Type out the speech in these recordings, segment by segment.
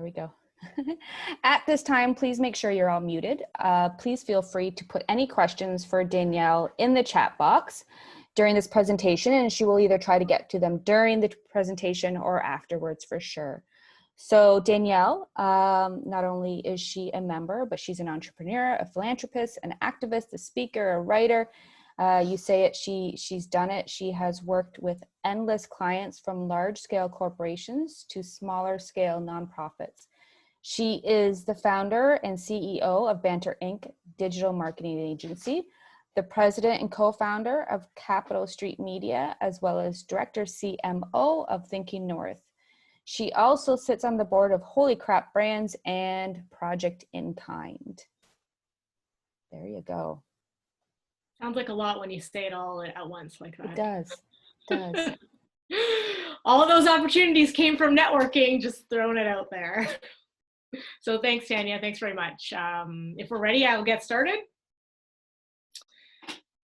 There we go. At this time, please make sure you're all muted. Please feel free to put any questions for Danielle in the chat box during this presentation, and she will either try to get to them during the presentation or afterwards for sure. So Danielle, not only is she a member, but she's an entrepreneur, a philanthropist, an activist, a speaker, a writer. You say it, she's done it. She has worked with endless clients from large-scale corporations to smaller-scale nonprofits. She is the founder and CEO of Banter Inc. digital marketing agency, the president and co-founder of Capital Street Media, as well as director CMO of Thinking North. She also sits on the board of Holy Crap Brands and Project In Kind. There you go. Sounds like a lot when you say it all at once like that. It does. It does. All of those opportunities came from networking, just throwing it out there. So thanks, Tanya. Thanks very much. If we're ready, I'll get started.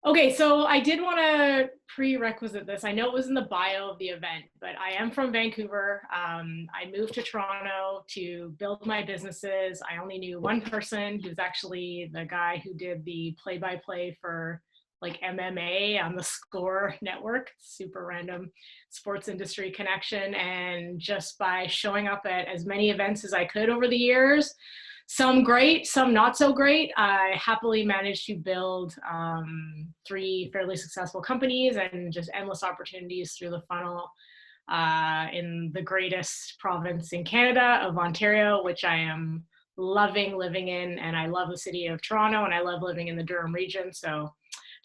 Okay, so I did want to prerequisite this. I know it was in the bio of the event, but I am from Vancouver. I moved to Toronto to build my businesses. I only knew one person who's actually the guy who did the play-by-play for like MMA on the Score network, super random sports industry connection. And just by showing up at as many events as I could over the years, some great, some not so great, I happily managed to build 3 fairly successful companies and just endless opportunities through the funnel in the greatest province in Canada of Ontario, which I am loving living in. And I love the city of Toronto, and I love living in the Durham region. So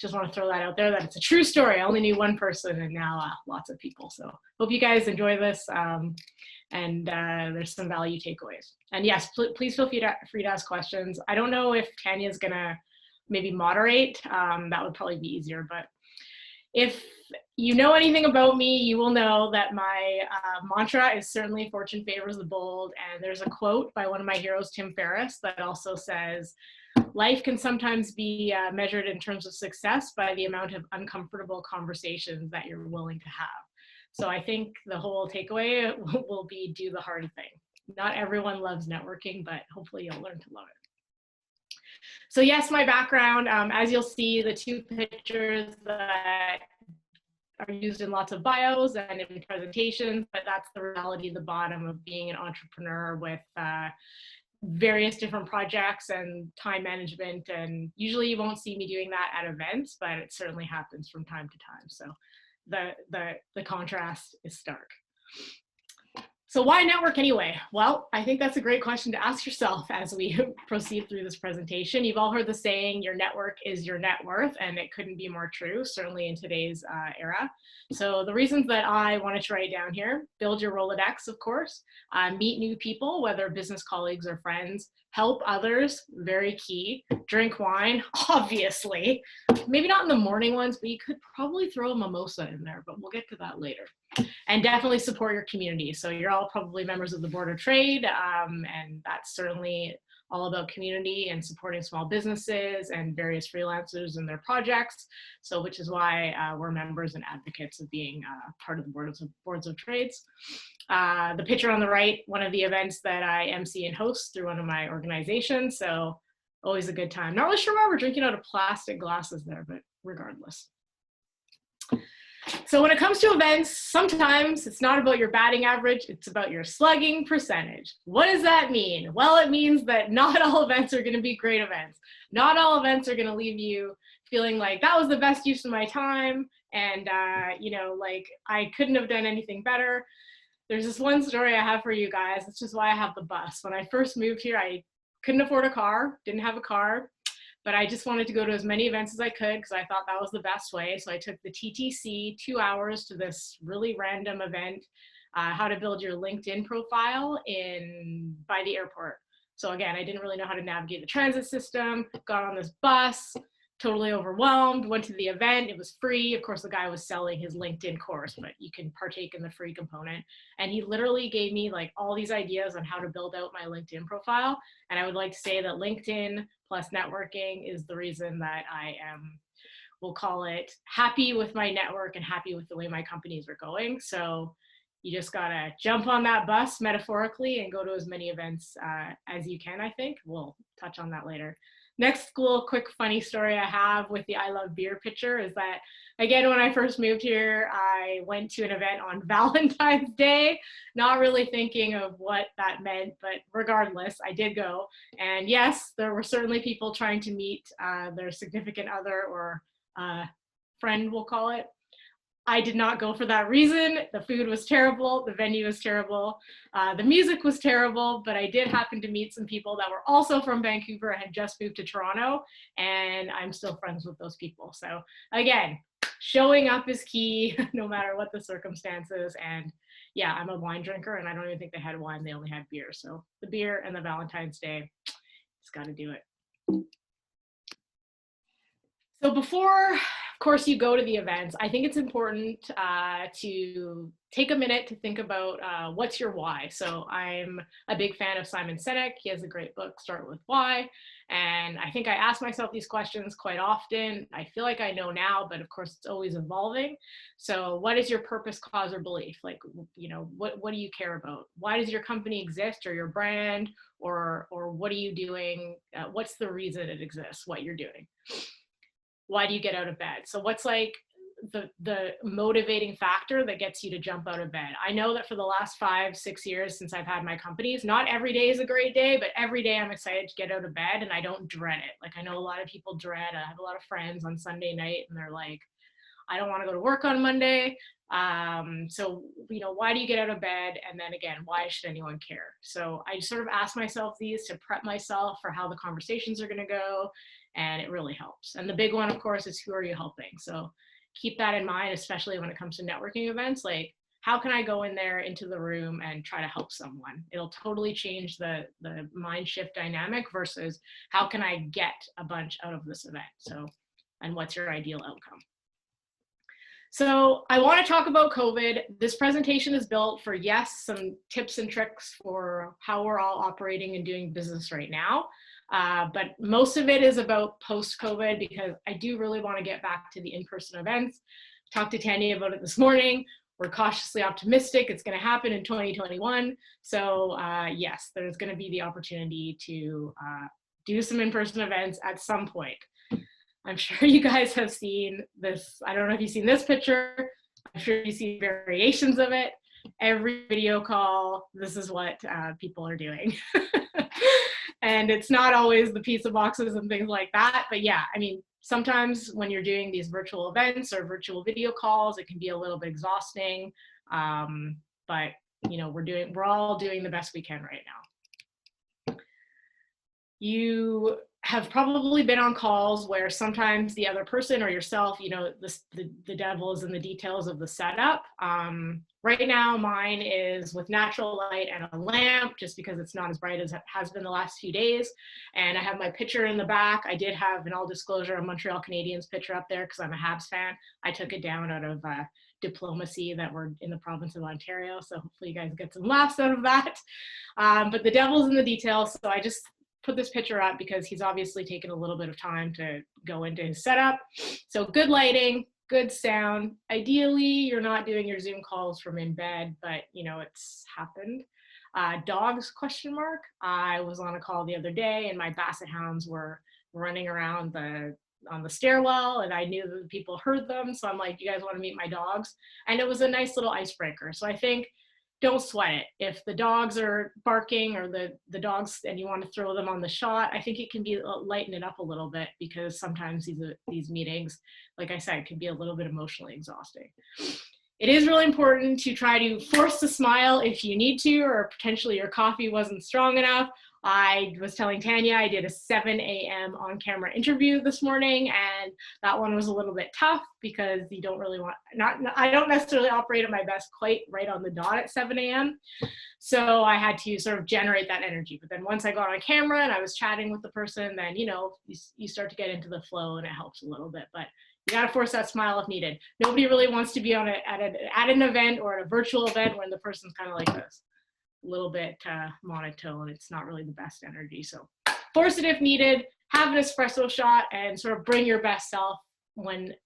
just want to throw that out there, that it's a true story. I only knew one person, and now lots of people. So hope you guys enjoy this, and there's some value takeaways. And yes, please feel free to ask questions. I don't know if Tanya's gonna maybe moderate. That would probably be easier, but if you know anything about me, you will know that my mantra is certainly fortune favors the bold. And there's a quote by one of my heroes, Tim Ferriss, that also says, life can sometimes be measured in terms of success by the amount of uncomfortable conversations that you're willing to have. So I think the whole takeaway will be do the hard thing. Not everyone loves networking, but hopefully you'll learn to love it. So yes, my background, as you'll see, the 2 pictures that are used in lots of bios and in presentations, but that's the reality at the bottom of being an entrepreneur with various different projects and time management. And usually you won't see me doing that at events, but it certainly happens from time to time. So the contrast is stark. So why network anyway? Well, I think that's a great question to ask yourself as we proceed through this presentation. You've all heard the saying, your network is your net worth, and it couldn't be more true, certainly in today's era. So the reasons that I wanted to write down here: build your Rolodex, of course, meet new people, whether business colleagues or friends, help others, very key, drink wine, obviously, maybe not in the morning ones, but you could probably throw a mimosa in there, but we'll get to that later. And definitely support your community. So you're all probably members of the Board of Trade, and that's certainly all about community and supporting small businesses and various freelancers and their projects. So which is why we're members and advocates of being part of the boards of trades. The picture on the right, one of the events that I MC and host through one of my organizations. So always a good time. Not really sure why we're drinking out of plastic glasses there, but regardless. So when it comes to events, sometimes it's not about your batting average, it's about your slugging percentage. What does that mean? Well, it means that not all events are going to be great events. Not all events are going to leave you feeling like that was the best use of my time, and you know, like I couldn't have done anything better. There's this one story I have for you guys. That's just why I have the bus. When I first moved here, I couldn't afford a car, didn't have a car. But I just wanted to go to as many events as I could because I thought that was the best way. So I took the TTC 2 hours to this really random event, how to build your LinkedIn profile by the airport. So again, I didn't really know how to navigate the transit system, got on this bus, totally overwhelmed, went to the event. It was free. Of course, the guy was selling his LinkedIn course, but you can partake in the free component. And he literally gave me like all these ideas on how to build out my LinkedIn profile. And I would like to say that LinkedIn plus networking is the reason that I am, we'll call it, happy with my network and happy with the way my companies are going. So you just gotta jump on that bus metaphorically and go to as many events as you can, I think. We'll touch on that later. Next cool, quick, funny story I have with the I Love Beer picture is that, again, when I first moved here, I went to an event on Valentine's Day, not really thinking of what that meant, but regardless, I did go. And yes, there were certainly people trying to meet their significant other or friend, we'll call it. I did not go for that reason. The food was terrible. The venue was terrible. The music was terrible, but I did happen to meet some people that were also from Vancouver and had just moved to Toronto, and I'm still friends with those people. So again, showing up is key no matter what the circumstances. And yeah, I'm a wine drinker, and I don't even think they had wine. They only had beer. So the beer and the Valentine's Day, just got to do it. So before, of course, you go to the events, I think it's important to take a minute to think about what's your why. So I'm a big fan of Simon Sinek. He has a great book, Start With Why. And I think I ask myself these questions quite often. I feel like I know now, but of course it's always evolving. So what is your purpose, cause, or belief? Like, you know, what do you care about? Why does your company exist, or your brand, or what are you doing? What's the reason it exists, what you're doing? Why do you get out of bed? So what's like the motivating factor that gets you to jump out of bed? I know that for the last 5-6 years since I've had my companies, not every day is a great day, but every day I'm excited to get out of bed and I don't dread it. Like I know a lot of people dread, I have a lot of friends on Sunday night and they're like, I don't want to go to work on Monday. So, you know, why do you get out of bed? And then again, why should anyone care? So I sort of ask myself these to prep myself for how the conversations are going to go. And it really helps. And the big one, of course, is who are you helping? So keep that in mind, especially when it comes to networking events. Like, how can I go in there into the room and try to help someone? It'll totally change the mind shift dynamic versus how can I get a bunch out of this event? So, and what's your ideal outcome? So I want to talk about COVID. This presentation is built for, yes, some tips and tricks for how we're all operating and doing business right now. But most of it is about post-COVID because I do really want to get back to the in-person events. Talked to Tanya about it this morning. We're cautiously optimistic. It's going to happen in 2021. So yes, there's going to be the opportunity to do some in-person events at some point. I'm sure you guys have seen this. I don't know if you've seen this picture. I'm sure you see variations of it. Every video call, this is what people are doing. And it's not always the pizza boxes and things like that. But yeah, I mean, sometimes when you're doing these virtual events or virtual video calls, it can be a little bit exhausting. But you know, we're all doing the best we can right now. You have probably been on calls where sometimes the other person or yourself, you know, the devil is in the details of the setup. Right now, mine is with natural light and a lamp, just because it's not as bright as it has been the last few days. And I have my picture in the back. I did have, in all disclosure, a Montreal Canadiens picture up there because I'm a Habs fan. I took it down out of diplomacy that we're in the province of Ontario. So hopefully you guys get some laughs out of that. But the devil's in the details. So I just put this picture up because he's obviously taken a little bit of time to go into his setup. So good lighting, good sound. Ideally, you're not doing your Zoom calls from in bed, but you know, it's happened. Dogs, question mark. I was on a call the other day and my basset hounds were running around on the stairwell and I knew that people heard them. So I'm like, you guys want to meet my dogs? And it was a nice little icebreaker. So I think don't sweat it. If the dogs are barking or the dogs and you want to throw them on the shot, I think it can be lighten it up a little bit because sometimes these meetings, like I said, can be a little bit emotionally exhausting. It is really important to try to force a smile if you need to, or potentially your coffee wasn't strong enough. I was telling Tanya I did a 7 a.m. on-camera interview this morning, and that one was a little bit tough because you don't really want, I don't necessarily operate at my best quite right on the dot at 7 a.m. So I had to sort of generate that energy. But then once I got on camera and I was chatting with the person, then, you know, you start to get into the flow and it helps a little bit. But you got to force that smile if needed. Nobody really wants to be at an event or at a virtual event when the person's kind of like this, a little bit monotone. It's not really the best energy. So force it if needed, have an espresso shot, and sort of bring your best self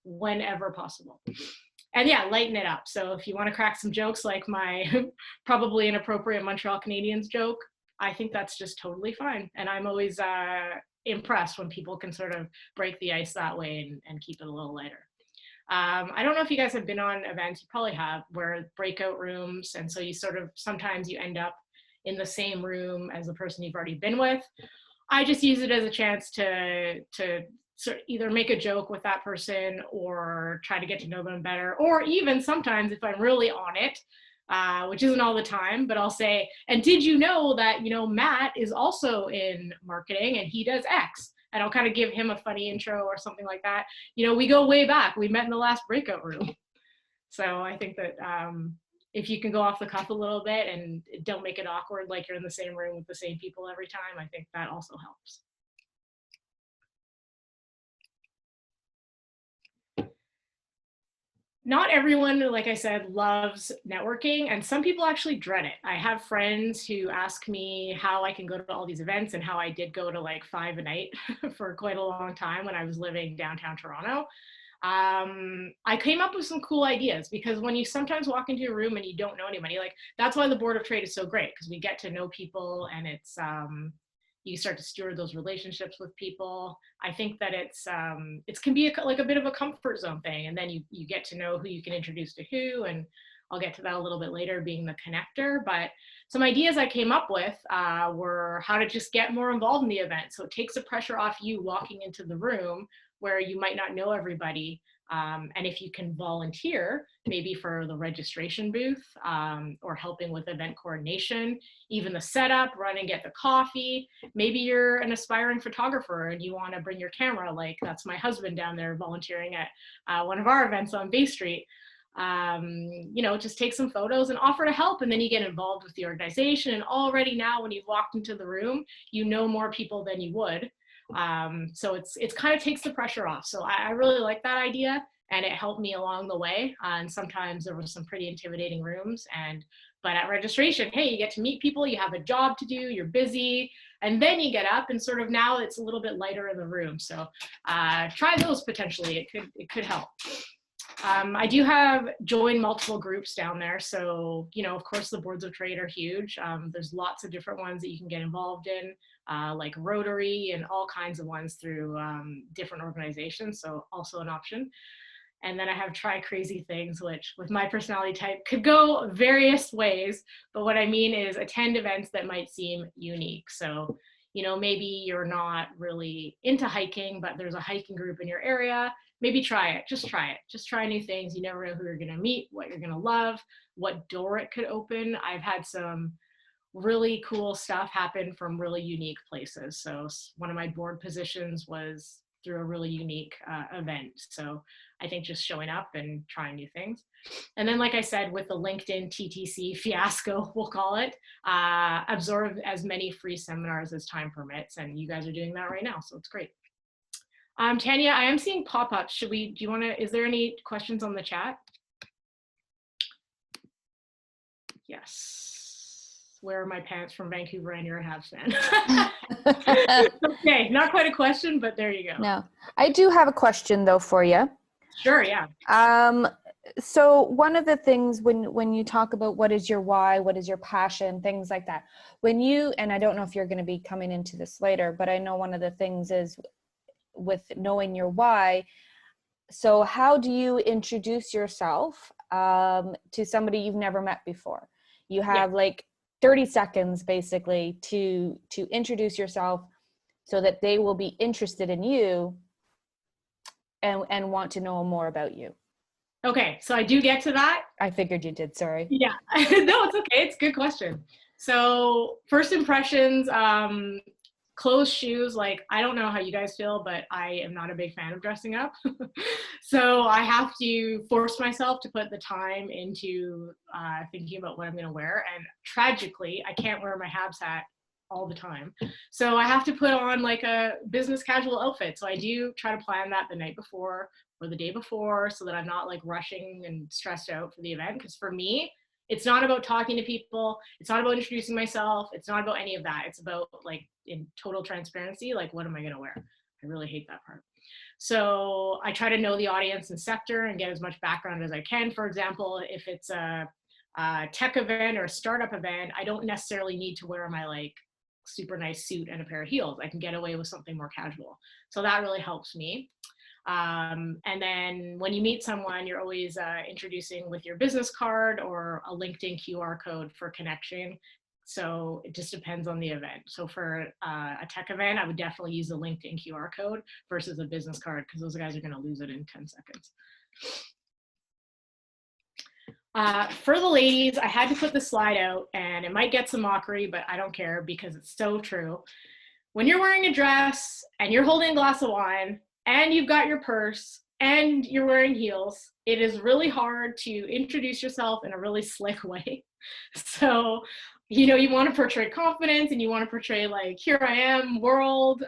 whenever possible. And yeah, lighten it up. So if you want to crack some jokes like my probably inappropriate Montreal Canadiens joke, I think that's just totally fine. And I'm always impressed when people can sort of break the ice that way and keep it a little lighter. I don't know if you guys have been on events, you probably have, where breakout rooms, and so you sort of, sometimes you end up in the same room as the person you've already been with. I just use it as a chance to sort of either make a joke with that person or try to get to know them better, or even sometimes if I'm really on it, which isn't all the time, but I'll say, and did you know that, you know, Matt is also in marketing and he does X? And I'll kind of give him a funny intro or something like that. You know, we go way back. We met in the last breakout room. So I think that if you can go off the cuff a little bit and don't make it awkward, like you're in the same room with the same people every time, I think that also helps. Not everyone, like I said, loves networking, and some people actually dread it. I have friends who ask me how I can go to all these events, and how I did go to like 5 a night for quite a long time when I was living downtown Toronto. I came up with some cool ideas, because when you sometimes walk into a room and you don't know anybody, like that's why the Board of Trade is so great, because we get to know people, and it's you start to steward those relationships with people. I think that it can be like a bit of a comfort zone thing, and then you get to know who you can introduce to who, and I'll get to that a little bit later, being the connector. But some ideas I came up with were how to just get more involved in the event, so it takes the pressure off you walking into the room where you might not know everybody. And if you can volunteer, maybe for the registration booth, or helping with event coordination, even the setup, run and get the coffee. Maybe you're an aspiring photographer and you want to bring your camera, like that's my husband down there volunteering at one of our events on Bay Street. You know, just take some photos and offer to help, and then you get involved with the organization. And already now, when you've walked into the room, you know more people than you would. So it's kind of takes the pressure off. So I really like that idea, and it helped me along the way. And sometimes there were some pretty intimidating rooms, but at registration, hey, you get to meet people, you have a job to do, you're busy, and then you get up and sort of now it's a little bit lighter in the room. So try those potentially, it could help. I do have joined multiple groups down there. So, you know, of course, the boards of trade are huge. There's lots of different ones that you can get involved in, like Rotary and all kinds of ones through different organizations. So also an option. And then I have try crazy things, which with my personality type could go various ways. But what I mean is attend events that might seem unique. So, you know, maybe you're not really into hiking, but there's a hiking group in your area. Maybe try it. Just try it. Just try new things. You never know who you're going to meet, what you're going to love, what door it could open. I've had some really cool stuff happen from really unique places. So one of my board positions was through a really unique event. So I think just showing up and trying new things. And then, like I said, with the LinkedIn TTC fiasco, we'll call it, absorb as many free seminars as time permits. And you guys are doing that right now. So it's great. Tanya, I am seeing pop-ups. Is there any questions on the chat? Yes. Where are my pants from Vancouver and you're a Habs fan? Okay, not quite a question, but there you go. No, I do have a question though for you. Sure, yeah. So one of the things when you talk about what is your why, what is your passion, things like that, and I don't know if you're going to be coming into this later, but I know one of the things is with knowing your why. So how do you introduce yourself to somebody you've never met before? You have like 30 seconds basically to introduce yourself so that they will be interested in you and want to know more about you. Okay, so I do get to that. I figured you did, sorry. Yeah, no, it's okay. It's a good question. So first impressions, clothes, shoes, like, I don't know how you guys feel, but I am not a big fan of dressing up. So I have to force myself to put the time into thinking about what I'm going to wear. And tragically, I can't wear my Habs hat all the time. So I have to put on like a business casual outfit. So I do try to plan that the night before or the day before so that I'm not like rushing and stressed out for the event. Because for me, it's not about talking to people. It's not about introducing myself. It's not about any of that. It's about, like, in total transparency, like, what am I going to wear? I really hate that part. So I try to know the audience and sector and get as much background as I can. For example, if it's a tech event or a startup event, I don't necessarily need to wear my like super nice suit and a pair of heels. I can get away with something more casual. So that really helps me. And then when you meet someone, you're always introducing with your business card or a LinkedIn QR code for connection. So it just depends on the event. So for a tech event, I would definitely use a LinkedIn QR code versus a business card, because those guys are going to lose it in 10 seconds. For the ladies, I had to put the slide out, and it might get some mockery, but I don't care because it's so true. When you're wearing a dress and you're holding a glass of wine and you've got your purse and you're wearing heels, it is really hard to introduce yourself in a really slick way. So, you know, you want to portray confidence and you want to portray like, here I am, world.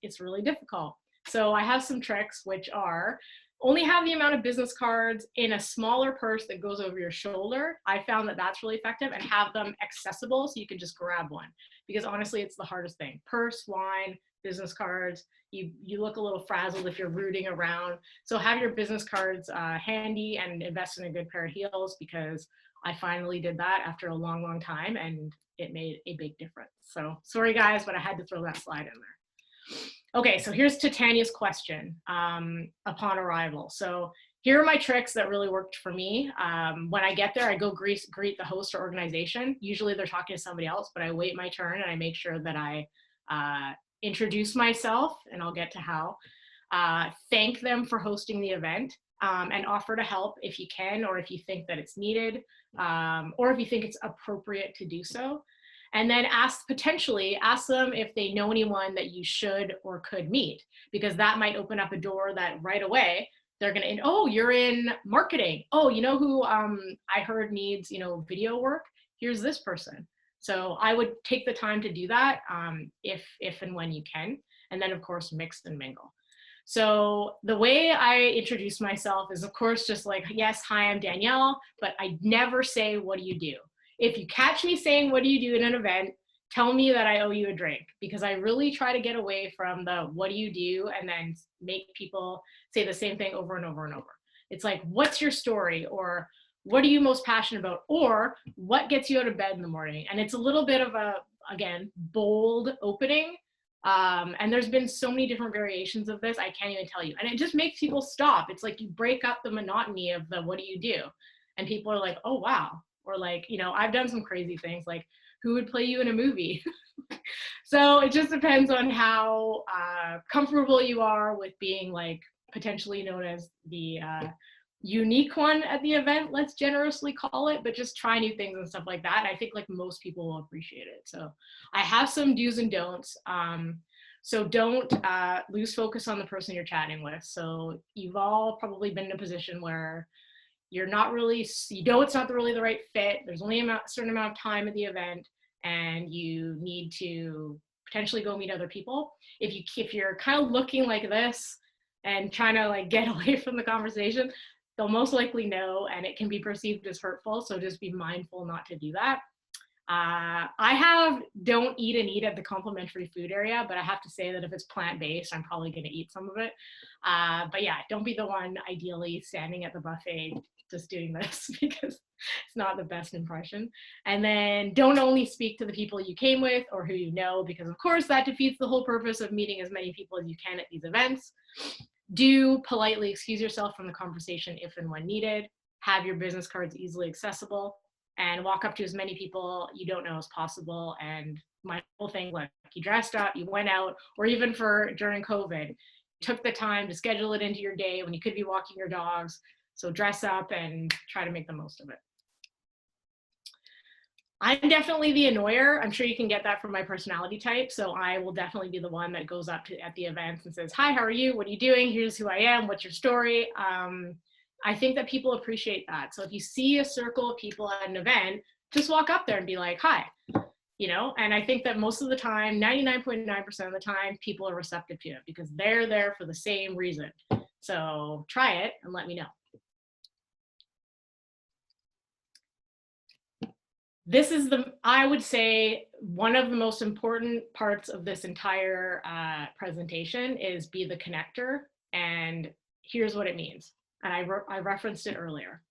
It's really difficult. So I have some tricks, which are only have the amount of business cards in a smaller purse that goes over your shoulder. I found that that's really effective, and have them accessible so you can just grab one, because honestly, it's the hardest thing. Purse, wine, business cards, you look a little frazzled if you're rooting around. So have your business cards handy and invest in a good pair of heels, because I finally did that after a long, long time, and it made a big difference. So sorry guys, but I had to throw that slide in there. Okay, so here's Titania's question upon arrival. So here are my tricks that really worked for me. When I get there, I go greet the host or organization. Usually they're talking to somebody else, but I wait my turn and I make sure that I introduce myself, and I'll get to how. Thank them for hosting the event, and offer to help if you can, or if you think that it's needed, or if you think it's appropriate to do so. And then potentially ask them if they know anyone that you should or could meet, because that might open up a door that right away they're going to, oh, you're in marketing. Oh, you know who I heard needs, you know, video work? Here's this person. So I would take the time to do that if and when you can. And then of course, mix and mingle. So the way I introduce myself is of course just like, yes, hi, I'm Danielle, but I never say, what do you do? If you catch me saying, what do you do in an event, tell me that I owe you a drink, because I really try to get away from the what do you do and then make people say the same thing over and over and over. It's like, what's your story? Or what are you most passionate about? Or what gets you out of bed in the morning? And it's a little bit of a, again, bold opening. And there's been so many different variations of this, I can't even tell you. And it just makes people stop. It's like you break up the monotony of the what do you do? And people are like, oh, wow. Or like, you know, I've done some crazy things like, who would play you in a movie? So it just depends on how comfortable you are with being like potentially known as the unique one at the event, let's generously call it, but just try new things and stuff like that. And I think like most people will appreciate it. So I have some do's and don'ts. So don't lose focus on the person you're chatting with. So you've all probably been in a position where you're not really, you know, it's not really the right fit. There's only a certain amount of time at the event, and you need to potentially go meet other people. If you're kind of looking like this and trying to like get away from the conversation, they'll most likely know, and it can be perceived as hurtful. So just be mindful not to do that. I have don't eat at the complimentary food area, but I have to say that if it's plant-based, I'm probably going to eat some of it. But yeah, don't be the one ideally standing at the buffet just doing this, because it's not the best impression. And then don't only speak to the people you came with or who you know, because of course that defeats the whole purpose of meeting as many people as you can at these events. Do politely excuse yourself from the conversation if and when needed. Have your business cards easily accessible, and walk up to as many people you don't know as possible. And my whole thing, like, you dressed up, you went out, or even for during COVID, took the time to schedule it into your day when you could be walking your dogs. So dress up and try to make the most of it. I'm definitely the annoyer. I'm sure you can get that from my personality type. So I will definitely be the one that goes up at the events and says, hi, how are you? What are you doing? Here's who I am. What's your story? I think that people appreciate that. So if you see a circle of people at an event, just walk up there and be like, hi, you know. And I think that most of the time, 99.9% of the time, people are receptive to it because they're there for the same reason. So try it and let me know. this is I would say one of the most important parts of this entire presentation is be the connector. And here's what it means. And I referenced it earlier.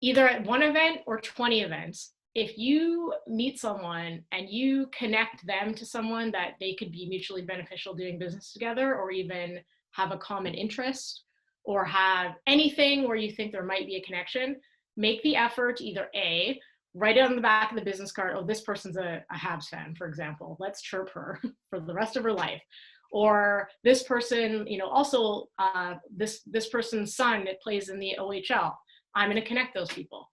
Either at one event or 20 events, if you meet someone and you connect them to someone that they could be mutually beneficial doing business together, or even have a common interest, or have anything where you think there might be a connection, make the effort to either A, write it on the back of the business card, oh, this person's a Habs fan, for example, let's chirp her for the rest of her life. Or this person, you know, also this person's son, it plays in the OHL. I'm going to connect those people.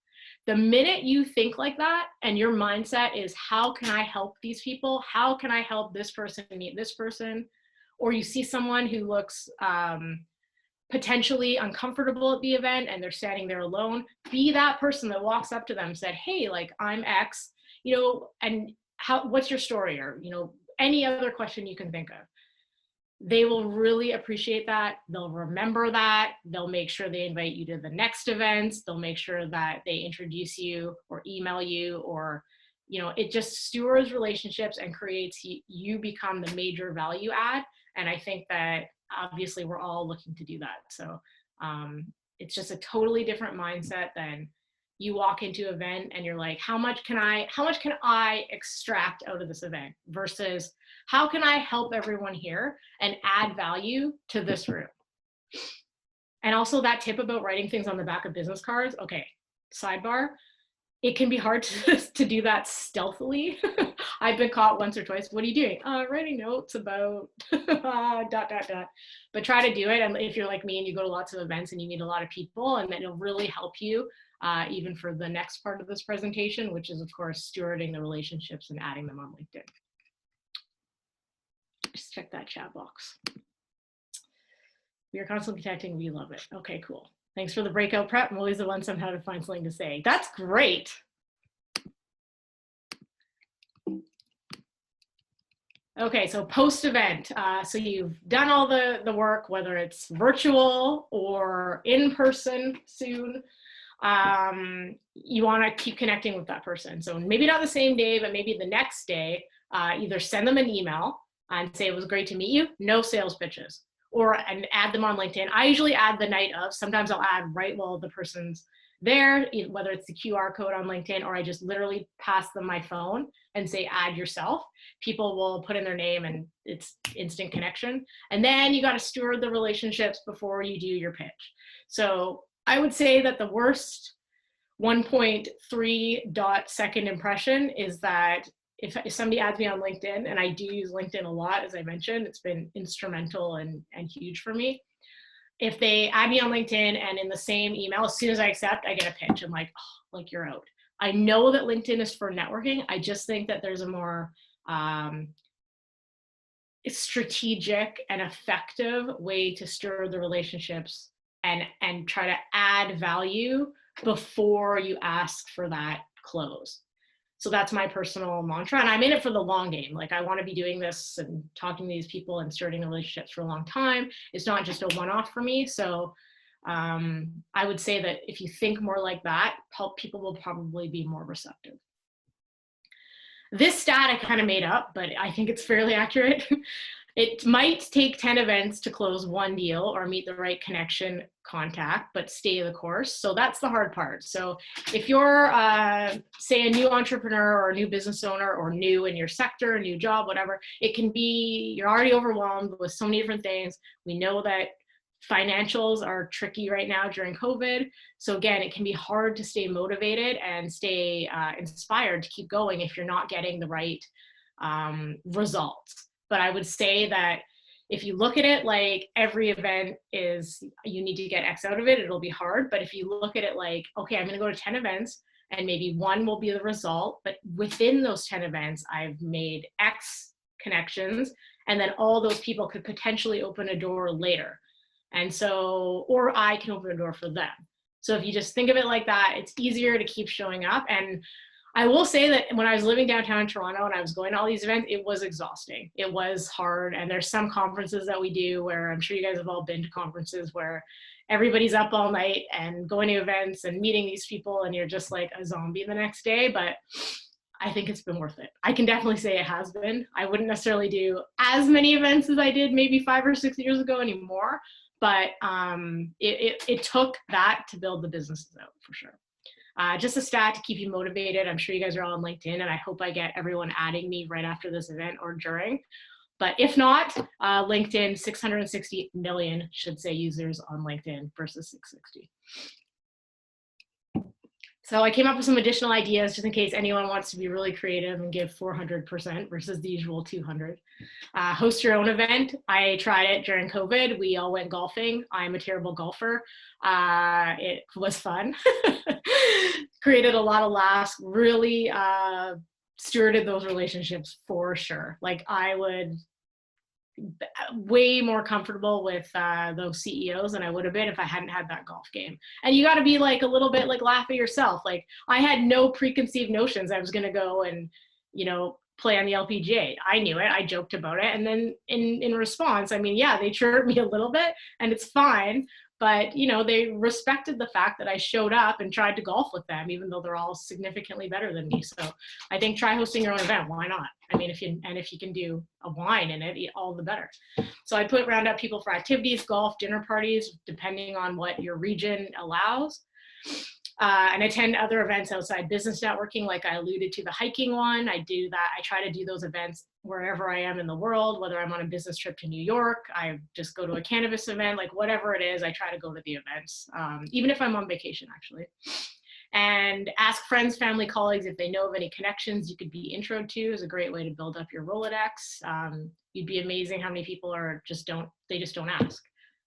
The minute you think like that and your mindset is, how can I help these people? How can I help this person meet this person? Or you see someone who looks potentially uncomfortable at the event and they're standing there alone, be that person that walks up to them and said, hey, like, I'm X, you know, and what's your story? Or, you know, any other question you can think of. They will really appreciate that. They'll remember that. They'll make sure they invite you to the next events. They'll make sure that they introduce you or email you, or, you know, it just stewards relationships and creates you become the major value add. And I think that obviously we're all looking to do that. So it's just a totally different mindset than you walk into an event and you're like, how much can I extract out of this event, versus how can I help everyone here and add value to this room? And also that tip about writing things on the back of business cards. Okay, sidebar. It can be hard to do that stealthily. I've been caught once or twice. What are you doing? Writing notes about ... But try to do it. And if you're like me and you go to lots of events and you meet a lot of people, and then it'll really help you even for the next part of this presentation, which is of course stewarding the relationships and adding them on LinkedIn. Just check that chat box. We are constantly connecting. We love it. Okay, cool. Thanks for the breakout prep. I'm always the one somehow to find something to say. That's great. Okay, so post-event. So you've done all the work, whether it's virtual or in person soon. You want to keep connecting with that person. So maybe not the same day, but maybe the next day, either send them an email and say, it was great to meet you, no sales pitches. And add them on LinkedIn. I usually add the night of. Sometimes I'll add right while the person's there, whether it's the QR code on LinkedIn, or I just literally pass them my phone and say, add yourself. People will put in their name and it's instant connection. And then you got to steward the relationships before you do your pitch. So I would say that the worst 1.3 second impression is that if somebody adds me on LinkedIn, and I do use LinkedIn a lot, as I mentioned, it's been instrumental and huge for me. If they add me on LinkedIn and in the same email, as soon as I accept, I get a pitch. I'm like, oh, like, you're out. I know that LinkedIn is for networking. I just think that there's a more strategic and effective way to stir the relationships and try to add value before you ask for that close. So that's my personal mantra, and I'm in it for the long game. Like, I want to be doing this and talking to these people and starting relationships for a long time. It's not just a one-off for me. So I would say that if you think more like that, people will probably be more receptive. This stat I kind of made up, but I think it's fairly accurate. It might take 10 events to close one deal or meet the right connection contact, but stay the course. So that's the hard part. So if you're, say, a new entrepreneur or a new business owner, or new in your sector, a new job, whatever, it can be, you're already overwhelmed with so many different things. We know that financials are tricky right now during COVID. So again, it can be hard to stay motivated and stay inspired to keep going if you're not getting the right results. But I would say that if you look at it like every event is, you need to get X out of it, it'll be hard. But if you look at it like, okay, I'm going to go to 10 events and maybe one will be the result, but within those 10 events, I've made X connections, and then all those people could potentially open a door later. And so, or I can open a door for them. So if you just think of it like that, it's easier to keep showing up. And I will say that when I was living downtown in Toronto and I was going to all these events, it was exhausting. It was hard. And there's some conferences that we do where I'm sure you guys have all been to conferences where everybody's up all night and going to events and meeting these people and you're just like a zombie the next day. But I think it's been worth it. I can definitely say it has been. I wouldn't necessarily do as many events as I did maybe 5 or 6 years ago anymore, but it took that to build the businesses out for sure. Just a stat to keep you motivated. I'm sure you guys are all on LinkedIn, and I hope I get everyone adding me right after this event or during. But if not, LinkedIn, 660 million should say users on LinkedIn versus 660. So I came up with some additional ideas just in case anyone wants to be really creative and give 400% versus the usual 200. Host your own event. I tried it during COVID. We all went golfing. I'm a terrible golfer. It was fun. Created a lot of laughs, really stewarded those relationships for sure. Like I would way more comfortable with those CEOs than I would have been if I hadn't had that golf game. And you got to be like a little bit like laugh at yourself. Like I had no preconceived notions I was going to go and, you know, play on the LPGA. I knew it. I joked about it. And then in response, I mean, yeah, they chirped me a little bit and it's fine. But, you know, they respected the fact that I showed up and tried to golf with them, even though they're all significantly better than me. So I think try hosting your own event. Why not? I mean, if you can do a wine in it, all the better. So I round up people for activities, golf, dinner parties, depending on what your region allows. And attend other events outside business networking, like I alluded to the hiking one. I do that. I try to do those events wherever I am in the world, whether I'm on a business trip to New York, I just go to a cannabis event, like whatever it is, I try to go to the events, even if I'm on vacation, actually. And ask friends, family, colleagues if they know of any connections you could be introed to is a great way to build up your Rolodex. You'd be amazing how many people just don't ask.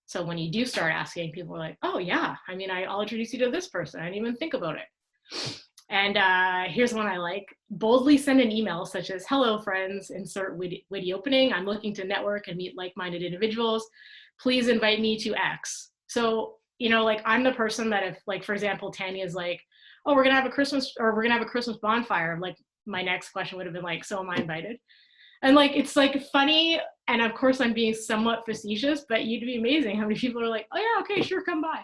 So when you do start asking, people are like, oh yeah, I mean, I'll introduce you to this person. I didn't even think about it. And here's one I like. Boldly send an email such as, hello friends, insert witty opening. I'm looking to network and meet like-minded individuals. Please invite me to X. So, you know, like I'm the person that if like, for example, Tanya's like, oh, we're gonna have a Christmas bonfire. Like my next question would have been like, so am I invited? And like, it's like funny. And of course I'm being somewhat facetious, but you'd be amazing how many people are like, oh yeah, okay, sure, come by.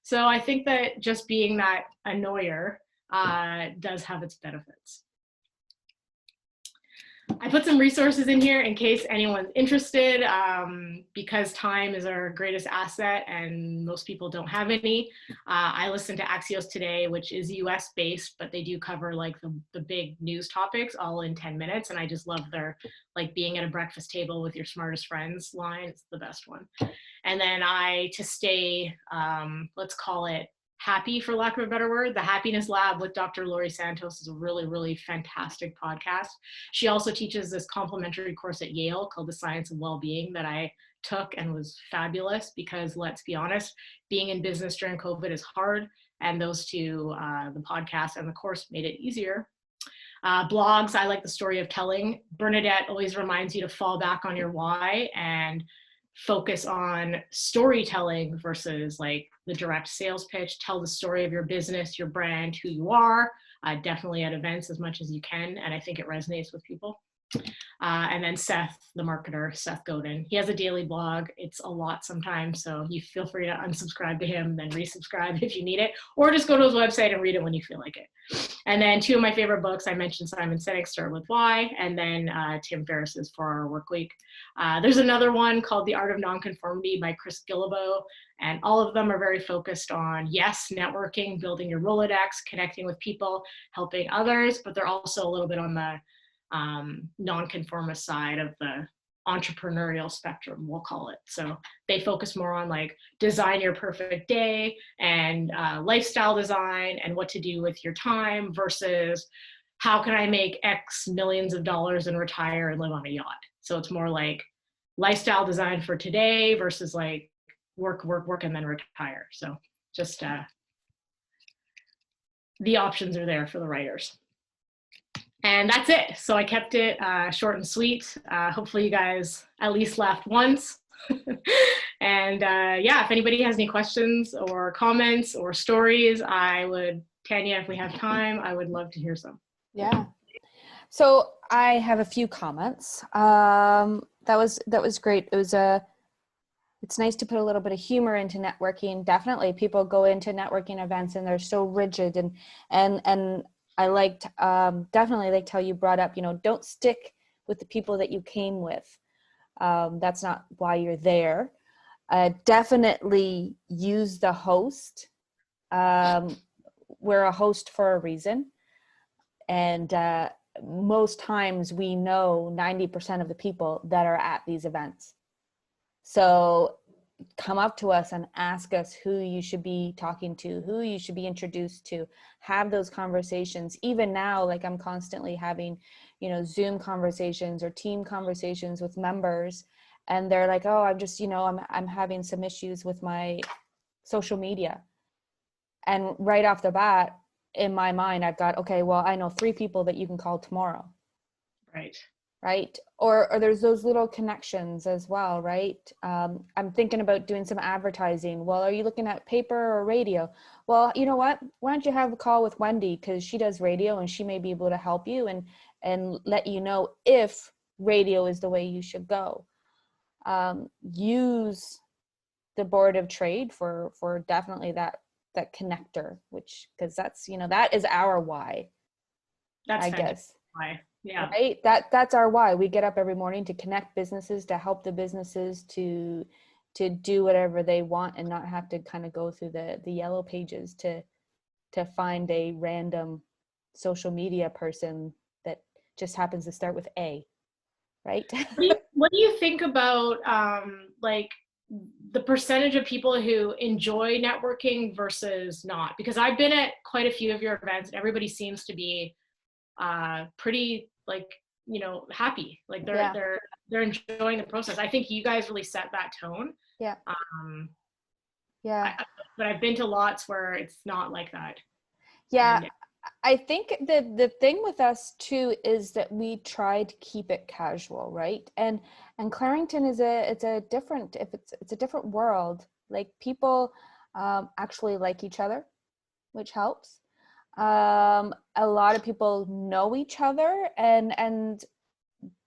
So I think that just being that annoyer does have its benefits. I put some resources in here in case anyone's interested, because time is our greatest asset and most people don't have any. I listened to Axios Today, which is US based, but they do cover like the big news topics all in 10 minutes. And I just love their like being at a breakfast table with your smartest friends line. It's the best one. And then to stay, let's call it happy, for lack of a better word, the Happiness Lab with Dr. Laurie Santos is a really, really fantastic podcast. She also teaches this complimentary course at Yale called The Science of Wellbeing that I took and was fabulous because, let's be honest, being in business during COVID is hard, and those two, the podcast and the course, made it easier. Blogs, I like the story of telling. Bernadette always reminds you to fall back on your why and focus on storytelling versus like the direct sales pitch. Tell the story of your business, your brand, who you are, definitely at events as much as you can. And I think it resonates with people. And then Seth, the marketer, Seth Godin. He has a daily blog. It's a lot sometimes, so you feel free to unsubscribe to him, then resubscribe if you need it, or just go to his website and read it when you feel like it. And then two of my favorite books, I mentioned Simon Sinek's Start With Why, and then Tim Ferriss's 4-Hour Workweek. There's another one called The Art of Nonconformity by Chris Guillebeau, and all of them are very focused on, yes, networking, building your Rolodex, connecting with people, helping others, but they're also a little bit on the nonconformist side of the entrepreneurial spectrum, we'll call it. So they focus more on like design your perfect day and lifestyle design and what to do with your time versus how can I make X millions of dollars and retire and live on a yacht. So it's more like lifestyle design for today versus like work, and then retire. So just the options are there for the writers. And that's it. So I kept it short and sweet. Hopefully you guys at least laughed once. And yeah, if anybody has any questions or comments or stories, Tanya, if we have time, I would love to hear some. Yeah. So I have a few comments. That was great. It's nice to put a little bit of humor into networking. Definitely, people go into networking events and they're so rigid, and I liked definitely liked how you brought up, don't stick with the people that you came with. That's not why you're there. Definitely use the host. We're a host for a reason, and most times we know 90% of the people that are at these events. So come up to us and ask us who you should be talking to, who you should be introduced to, have those conversations. Even now, like I'm constantly having, Zoom conversations or team conversations with members, and they're like, oh, I'm just, I'm having some issues with my social media. And right off the bat, in my mind, I've got, okay, well, I know 3 people that you can call tomorrow. Right. Right. Or there's those little connections as well, right? I'm thinking about doing some advertising. Well, are you looking at paper or radio? Well, you know what? Why don't you have a call with Wendy, because she does radio and she may be able to help you and let you know if radio is the way you should go. Use the board of trade for definitely that connector, which, because that's, that is our why, That's I fantastic. guess. Why? Yeah. Right. That's our why. We get up every morning to connect businesses, to help the businesses to do whatever they want and not have to kind of go through the yellow pages to find a random social media person that just happens to start with A. Right. What do you think about like the percentage of people who enjoy networking versus not? Because I've been at quite a few of your events and everybody seems to be pretty like, happy. Like Yeah. they're enjoying the process. I think you guys really set that tone. Yeah. Um, Yeah. but I've been to lots where it's not like that. Yeah. And I think the thing with us too is that we try to keep it casual, right? And Clarington it's a different, if it's a different world. Like people actually like each other, which helps. A lot of people know each other, and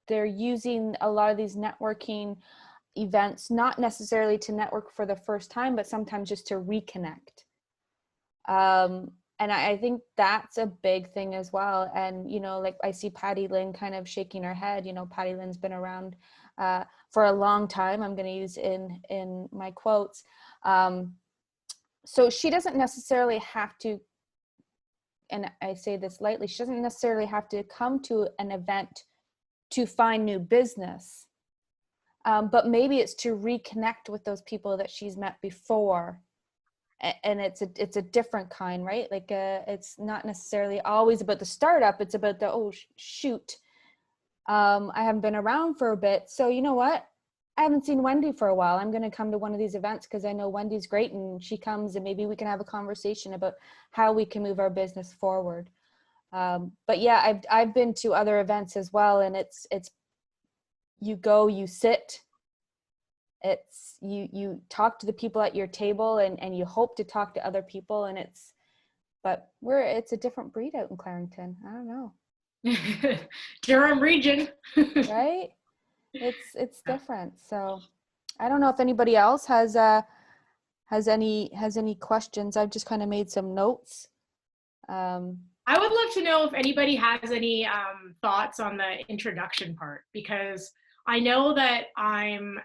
they're using a lot of these networking events not necessarily to network for the first time, but sometimes just to reconnect. And I think that's a big thing as well. And, like I see Patty Lynn kind of shaking her head. Patty Lynn's been around for a long time. I'm going to use in my quotes. So she doesn't necessarily have to, and I say this lightly, she doesn't necessarily have to come to an event to find new business. But maybe it's to reconnect with those people that she's met before. And it's a different kind, right? Like it's not necessarily always about the startup. It's about the, shoot, I haven't been around for a bit, so you know what, I haven't seen Wendy for a while. I'm going to come to one of these events because I know Wendy's great, and she comes and maybe we can have a conversation about how we can move our business forward. But yeah, I've been to other events as well, and it's you go, you sit, it's you talk to the people at your table, and you hope to talk to other people, and it's a different breed out in Clarington. I don't know. Durham region. Right? It's different. So I don't know if anybody else has any questions. I've just kind of made some notes. I would love to know if anybody has any thoughts on the introduction part, because I know that I'm,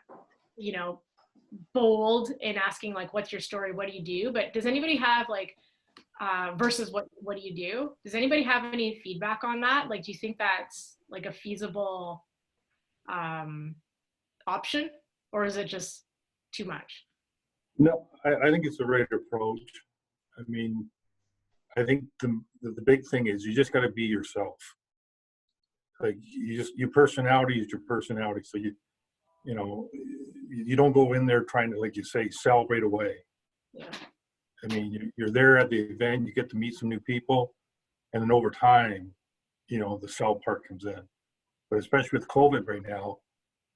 bold in asking like, what's your story? What do you do? But does anybody have like, versus what do you do? Does anybody have any feedback on that? Like, do you think that's like a feasible option, or is it just too much? No, I think it's the right approach. I mean, I think the big thing is you just got to be yourself. Like your personality is your personality. So you don't go in there trying to, like you say, sell right away. Yeah. I mean, you're there at the event, you get to meet some new people, and then over time, the sell part comes in. But especially with COVID right now,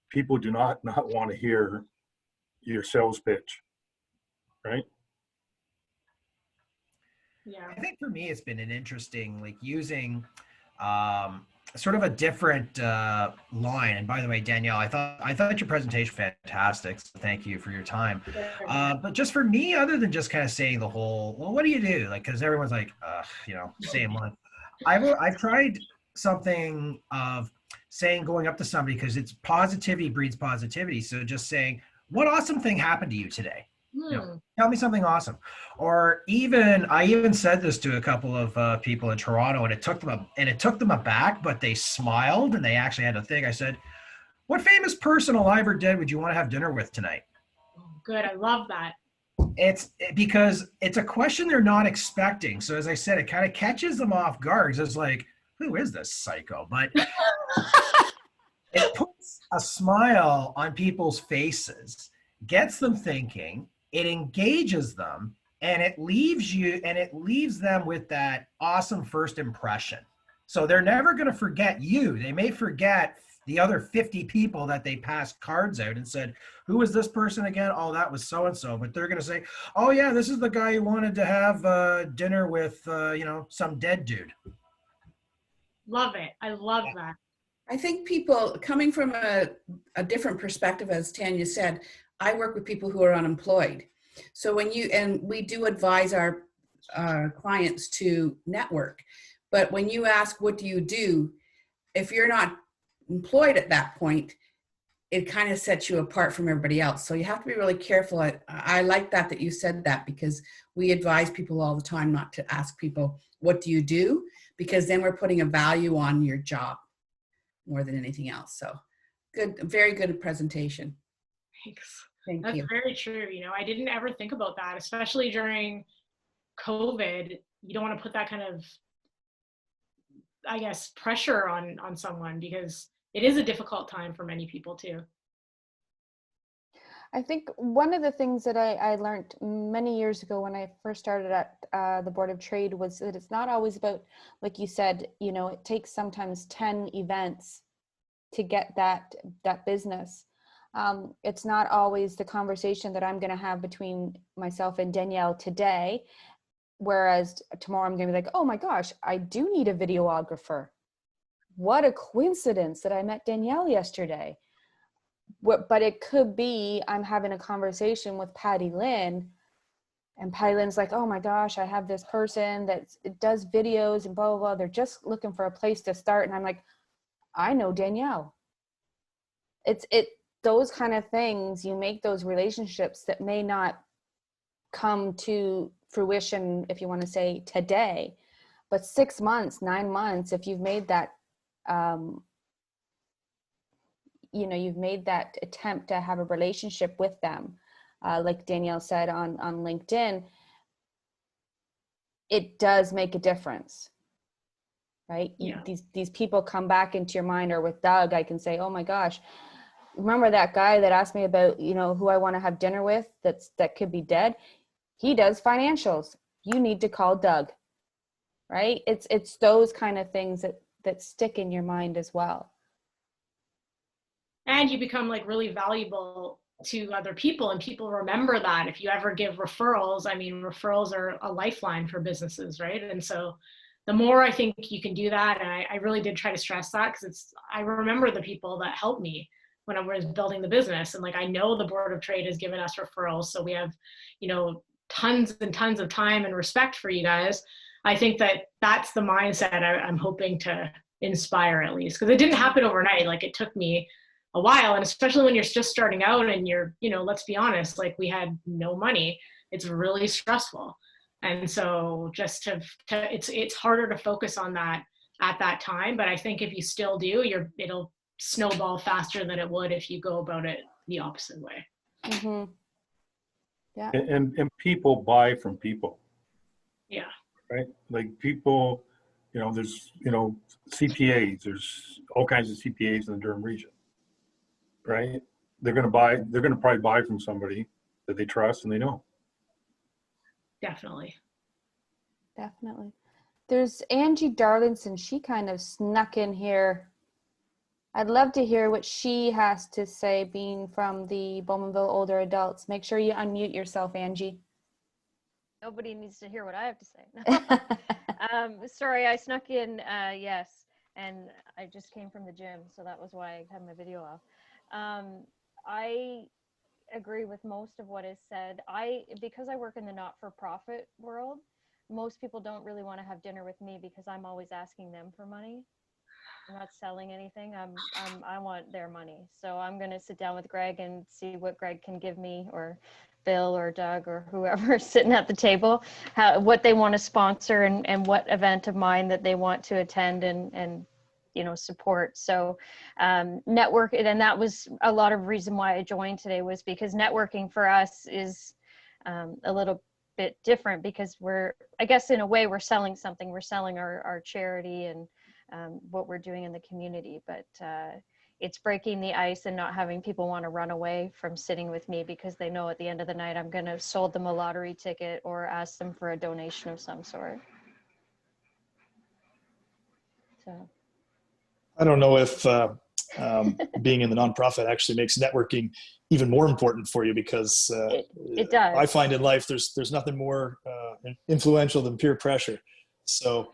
people do not want to hear your sales pitch, right? Yeah. I think for me, it's been an interesting, like using sort of a different line. And by the way, Danielle, I thought your presentation was fantastic. So thank you for your time. But just for me, other than just kind of saying the whole, well, what do you do? Like, because everyone's like, same one. I've tried something of saying, going up to somebody, because it's positivity breeds positivity. So just saying, what awesome thing happened to you today? Tell me something awesome. Or I even said this to a couple of people in Toronto, and it took them aback, but they smiled and they actually had a thing. I said, what famous person, alive or dead, would you want to have dinner with tonight? Good. I love that. It's because it's a question they're not expecting. So as I said, it kind of catches them off guard. It's like, who is this psycho? But it puts a smile on people's faces, gets them thinking, it engages them, and it leaves them with that awesome first impression. So they're never going to forget you. They may forget the other 50 people that they passed cards out and said, who was this person again? Oh, that was so-and-so. But they're going to say, oh yeah, this is the guy who wanted to have dinner with, some dead dude. Love it. I love that. I think people coming from a different perspective, as Tanya said, I work with people who are unemployed. So we do advise our clients to network. But when you ask, what do you do? If you're not employed at that point, it kind of sets you apart from everybody else. So you have to be really careful. I like that you said that, because we advise people all the time not to ask people, what do you do? Because then we're putting a value on your job more than anything else. So good, very good presentation. Thanks. Thank That's you. very true. I didn't ever think about that, especially during COVID. You don't want to put that kind of, I guess, pressure on someone, because it is a difficult time for many people too. I think one of the things that I learned many years ago when I first started at the Board of Trade was that it's not always about, like you said, it takes sometimes 10 events to get that business. It's not always the conversation that I'm going to have between myself and Danielle today, whereas tomorrow I'm going to be like, oh my gosh, I do need a videographer. What a coincidence that I met Danielle yesterday. But it could be I'm having a conversation with Patty Lynn, and Patty Lynn's like, oh my gosh, I have this person that does videos and blah, blah, blah. They're just looking for a place to start. And I'm like, I know Danielle. It's those kind of things, you make those relationships that may not come to fruition, if you want to say today, but 6 months, 9 months, if you've made that, you've made that attempt to have a relationship with them, like Danielle said on LinkedIn, it does make a difference, right? Yeah. These people come back into your mind. Or with Doug, I can say, oh my gosh, remember that guy that asked me about, who I want to have dinner with that could be dead? He does financials. You need to call Doug, right? It's those kind of things that stick in your mind as well. And you become like really valuable to other people, and people remember that. If you ever give referrals, referrals are a lifeline for businesses, right? And so the more I think you can do that, and I really did try to stress that, because I remember the people that helped me when I was building the business. And I know the Board of Trade has given us referrals. So we have, tons and tons of time and respect for you guys. I think that's the mindset I'm hoping to inspire, at least, because it didn't happen overnight. It took me a while, and especially when you're just starting out and you're, let's be honest, we had no money. It's really stressful. And so just it's harder to focus on that at that time. But I think if you still do, it'll snowball faster than it would if you go about it the opposite way. Mm-hmm. Yeah. And people buy from people. Yeah. Right? People, there's, CPAs, there's all kinds of CPAs in the Durham region. Right? They're going to probably buy from somebody that they trust and they know. Definitely. There's Angie Darling, and she kind of snuck in here. I'd love to hear what she has to say, being from the Bowmanville Older Adults. Make sure you unmute yourself, Angie. Nobody needs to hear what I have to say. No. Sorry, I snuck in. Yes. and I just came from the gym, so that was why I had my video off. I agree with most of what is said. Because I work in the not-for-profit world, most people don't really want to have dinner with me because I'm always asking them for money. I'm not selling anything. I want their money. So I'm going to sit down with Greg and see what Greg can give me, or Bill or Doug or whoever is sitting at the table, what they want to sponsor, and what event of mine that they want to attend and support. So network, and that was a lot of reason why I joined today, was because networking for us is a little bit different, because I guess in a way we're selling something. We're selling our charity and what we're doing in the community, but it's breaking the ice and not having people want to run away from sitting with me because they know at the end of the night I'm going to have sold them a lottery ticket or ask them for a donation of some sort. So I don't know if being in the nonprofit actually makes networking even more important for you, because it does. I find in life there's nothing more influential than peer pressure. So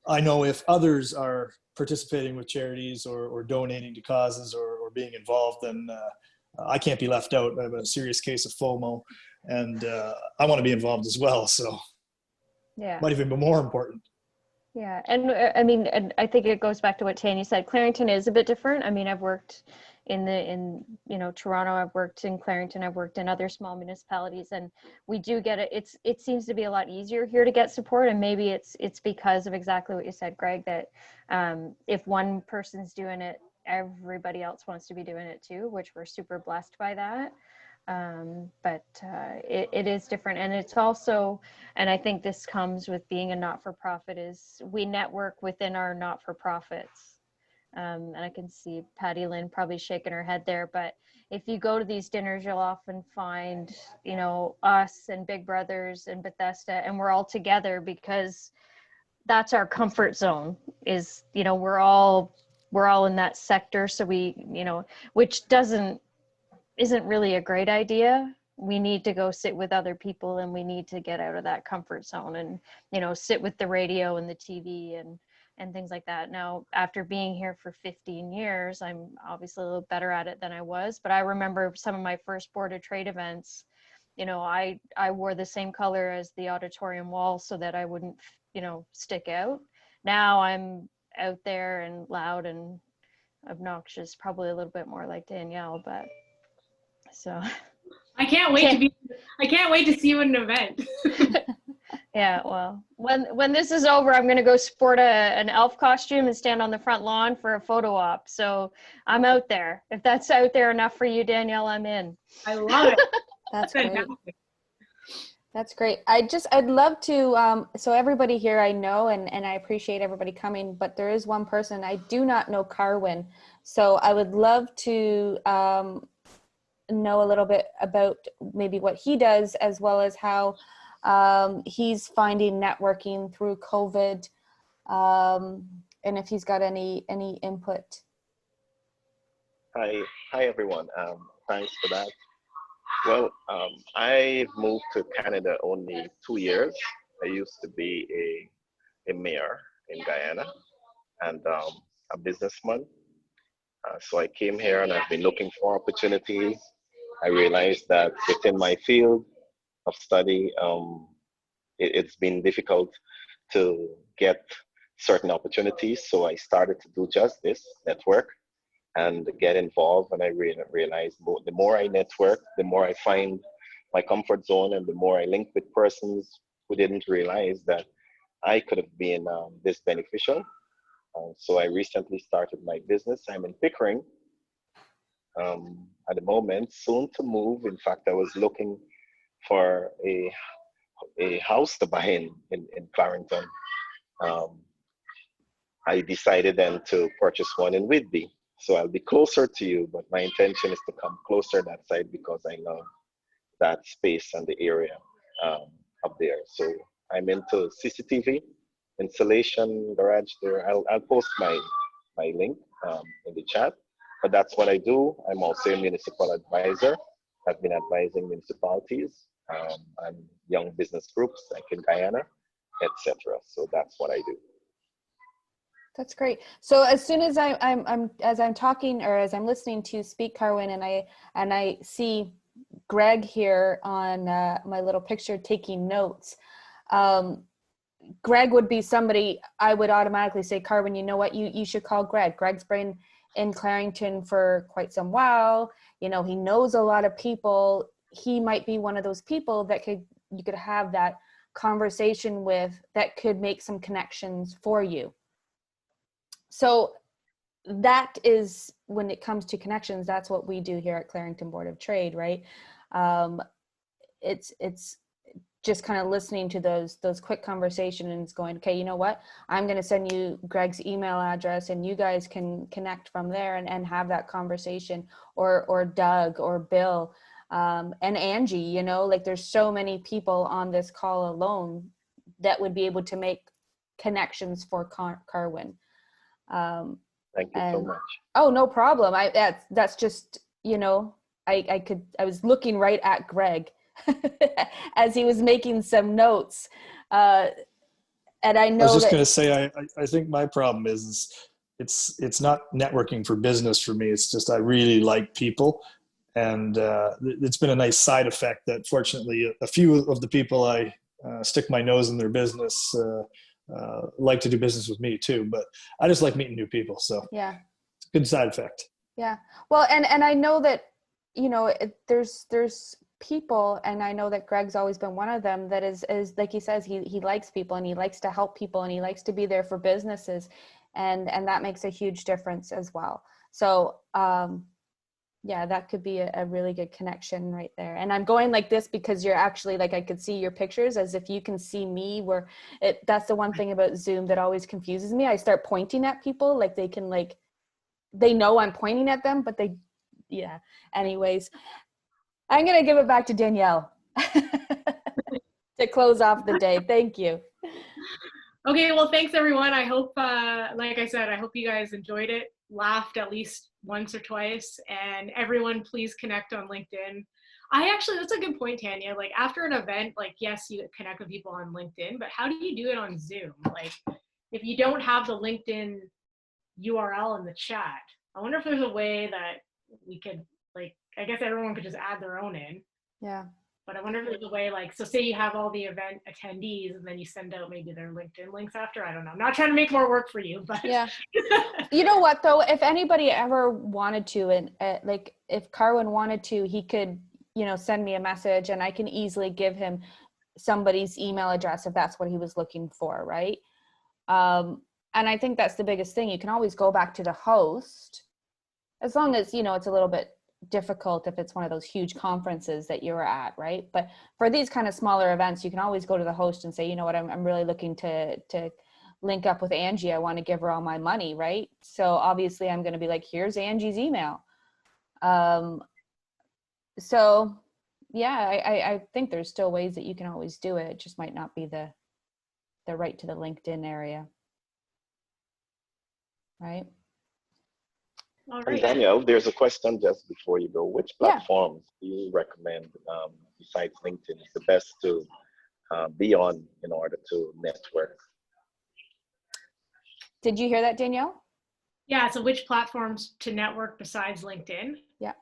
I know if others are participating with charities or donating to causes or being involved, then I can't be left out. I have a serious case of FOMO, and I want to be involved as well. So yeah, might even be more important. Yeah, and I mean, and I think it goes back to what Tanya said. Clarington is a bit different. I mean, I've worked in Toronto, I've worked in Clarington, I've worked in other small municipalities, and we do get it. It seems to be a lot easier here to get support, and maybe it's because of exactly what you said, Greg, that if one person's doing it, everybody else wants to be doing it too, which we're super blessed by that. But it is different, and it's also, and I think this comes with being a not-for-profit, is we network within our not-for-profits. And I can see Patty Lynn probably shaking her head there, but if you go to these dinners, you'll often find, us and Big Brothers and Bethesda, and we're all together because that's our comfort zone, is, we're all in that sector. So we, which isn't really a great idea. We need to go sit with other people, and we need to get out of that comfort zone and, sit with the radio and the TV and things like that. Now, after being here for 15 years, I'm obviously a little better at it than I was, but I remember some of my first Board of Trade events, I wore the same color as the auditorium wall so that I wouldn't, stick out. Now I'm out there and loud and obnoxious, probably a little bit more like Danielle, but so I can't wait to see you at an event. yeah, well, when this is over, I'm gonna go sport an elf costume and stand on the front lawn for a photo op. So I'm out there. If that's out there enough for you, Danielle, I'm in. I love it. That's great. That's great. I'd love to, so everybody here I know, and I appreciate everybody coming, but there is one person I do not know, Carwin. So I would love to know a little bit about maybe what he does, as well as how he's finding networking through COVID, and if he's got any input. Hi everyone. Thanks for that. Well, I moved to Canada only 2 years. I used to be a mayor in Guyana and a businessman. So I came here and I've been looking for opportunities. I realized that within my field of study, it's been difficult to get certain opportunities. So I started to do just this, network and get involved. And I realized the more I network, the more I find my comfort zone, and the more I link with persons who didn't realize that I could have been this beneficial. So I recently started my business. I'm in Pickering at the moment, soon to move. In fact, I was looking for a house to buy in Clarington. I decided then to purchase one in Whitby. So I'll be closer to you, but my intention is to come closer that side because I love that space and the area up there. So I'm into CCTV, installation, garage there. I'll post my link in the chat, but that's what I do. I'm also a municipal advisor. I've been advising municipalities and young business groups like in Guyana, etc. So that's what I do. That's great. So as soon as I'm talking, or as I'm listening to Speak Carwin, and I see Greg here on my little picture taking notes, Greg would be somebody I would automatically say, Carwin, you know what, you should call Greg. Greg's been in Clarington for quite some while. You know, he knows a lot of people. He might be one of those people that you could have that conversation with, that could make some connections for you. So that is, when it comes to connections, that's what we do here at Clarington Board of Trade, right? It's just kind of listening to those quick conversations, going, okay, you know what, I'm going to send you Greg's email address, and you guys can connect from there and have that conversation, or Doug or Bill, and Angie. You know, like, there's so many people on this call alone that would be able to make connections for Carwin. Thank you so much. Oh, no problem. That's just, you know, I was looking right at Greg as he was making some notes. And I know I was just going to say, I think my problem is it's not networking for business for me. It's just, I really like people. And it's been a nice side effect that, fortunately, a few of the people I stick my nose in their business like to do business with me too. But I just like meeting new people. So yeah, it's a good side effect. Yeah. Well, and I know that, you know, there's people, and I know that Greg's always been one of them, that is like he says, he likes people, and he likes to help people, and he likes to be there for businesses, and that makes a huge difference as well. So yeah, that could be a really good connection right there. And I'm going like this because you're actually, like, I could see your pictures as if you can see me, where that's the one thing about Zoom that always confuses me. I start pointing at people, like they can, like, they know I'm pointing at them, but yeah. Anyways, I'm going to give it back to Danielle to close off the day. Thank you. Okay, well, thanks everyone. I hope, like I said, I hope you guys enjoyed it, laughed at least once or twice, and everyone please connect on LinkedIn. That's a good point, Tanya. Like, after an event, like, yes, you connect with people on LinkedIn, but how do you do it on Zoom? Like, if you don't have the LinkedIn URL in the chat, I wonder if there's a way that we could, like, I guess everyone could just add their own in. Yeah. But I wonder if there's a way, like, so say you have all the event attendees and then you send out maybe their LinkedIn links after. I don't know. I'm not trying to make more work for you, but yeah. You know what, though, if anybody ever wanted to, and like, if Carwin wanted to, he could, you know, send me a message, and I can easily give him somebody's email address if that's what he was looking for, right? And I think that's the biggest thing. You can always go back to the host, as long as, you know, it's a little bit difficult if it's one of those huge conferences that you're at, right? But for these kind of smaller events, you can always go to the host and say, you know what, I'm really looking to link up with Angie. I want to give her all my money, right? So obviously I'm going to be like, here's Angie's email. So yeah, I think there's still ways that you can always do it. It just might not be the right to the LinkedIn area. Right. all And right. Danielle, there's a question just before you go. Which platforms do you recommend, besides LinkedIn, is the best to be on in order to network? Did you hear that, Danielle? Yeah, so which platforms to network besides LinkedIn? Yeah.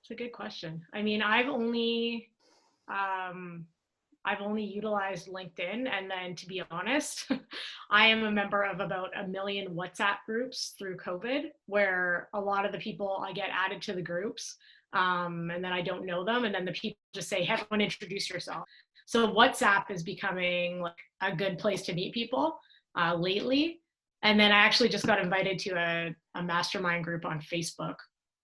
It's a good question. I mean, I've only utilized LinkedIn, and then, to be honest, I am a member of about 1 million WhatsApp groups through COVID, where a lot of the people, I get added to the groups, and then I don't know them, and then the people just say, "Hey, everyone, introduce yourself." So WhatsApp is becoming like a good place to meet people lately. And then I actually just got invited to a mastermind group on Facebook.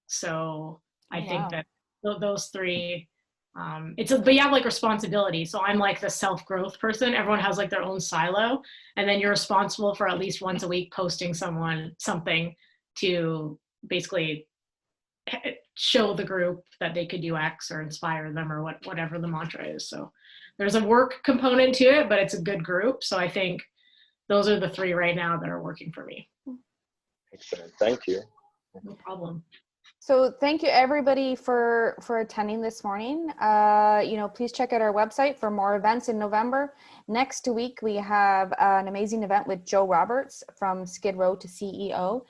So I think that those three, but you have like responsibility. So I'm like the self-growth person. Everyone has like their own silo, and then you're responsible for at least once a week posting something to basically show the group that they could do X or inspire them or whatever the mantra is. So there's a work component to it, but it's a good group. So I think those are the three right now that are working for me. Excellent. Thank you. No problem. So thank you everybody for attending this morning. Please check out our website for more events in November. Next week, we have an amazing event with Joe Roberts from Skid Row to CEO.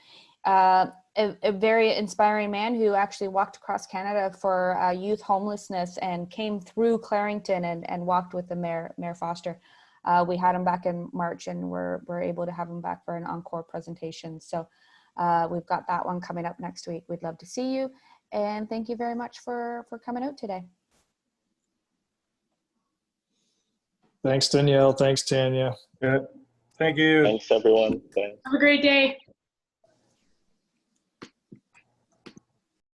A very inspiring man who actually walked across Canada for youth homelessness and came through Clarington and walked with the Mayor Foster. We had him back in March, and we're able to have him back for an encore presentation. So we've got that one coming up next week. We'd love to see you. And thank you very much for coming out today. Thanks, Danielle. Thanks, Tanya. Yeah. Thank you. Thanks, everyone. Thanks. Have a great day.